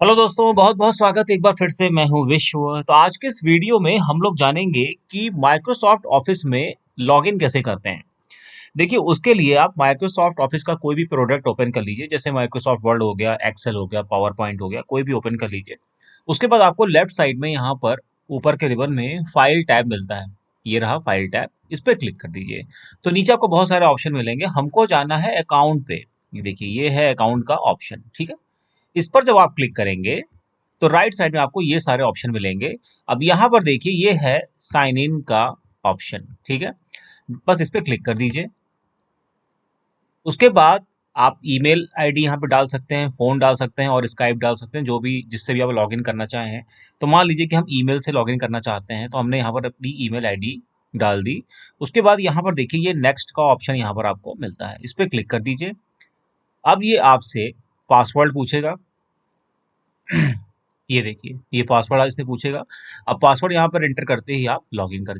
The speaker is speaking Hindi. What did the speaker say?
हेलो दोस्तों, बहुत बहुत स्वागत एक बार फिर से। मैं हूं विश्व। तो आज के इस वीडियो में हम लोग जानेंगे कि माइक्रोसॉफ्ट ऑफिस में लॉगिन कैसे करते हैं। देखिए, उसके लिए आप माइक्रोसॉफ्ट ऑफिस का कोई भी प्रोडक्ट ओपन कर लीजिए, जैसे माइक्रोसॉफ्ट वर्ड हो गया, एक्सेल हो गया, पावर पॉइंट हो गया, कोई भी ओपन कर लीजिए। उसके बाद आपको लेफ्ट साइड में यहाँ पर ऊपर के रिबन में फाइल टैब मिलता है। ये रहा फाइल टैब, इस पर क्लिक कर दीजिए। तो नीचे आपको बहुत सारे ऑप्शन मिलेंगे। हमको जाना है अकाउंट पे। ये देखिए, ये है अकाउंट का ऑप्शन। ठीक है, इस पर जब आप क्लिक करेंगे तो राइट साइड में आपको ये सारे ऑप्शन मिलेंगे। अब यहाँ पर देखिए, ये है साइन इन का ऑप्शन। ठीक है, बस इस पे क्लिक कर दीजिए। उसके बाद आप ईमेल आईडी यहाँ पे डाल सकते हैं, फोन डाल सकते हैं और स्काइप डाल सकते हैं, जो भी जिससे भी आप लॉगिन करना चाहें। तो मान लीजिए कि हम ईमेल से लॉगिन करना चाहते हैं, तो हमने यहाँ पर अपनी ईमेल आईडी डाल दी। उसके बाद यहाँ पर देखिए, ये नेक्स्ट का ऑप्शन यहाँ पर आपको मिलता है, इस पर क्लिक कर दीजिए। अब ये आपसे पासवर्ड पूछेगा। ये देखिए, ये पासवर्ड आज इसने पूछेगा। अब पासवर्ड यहाँ पर एंटर करते ही आप लॉगिन कर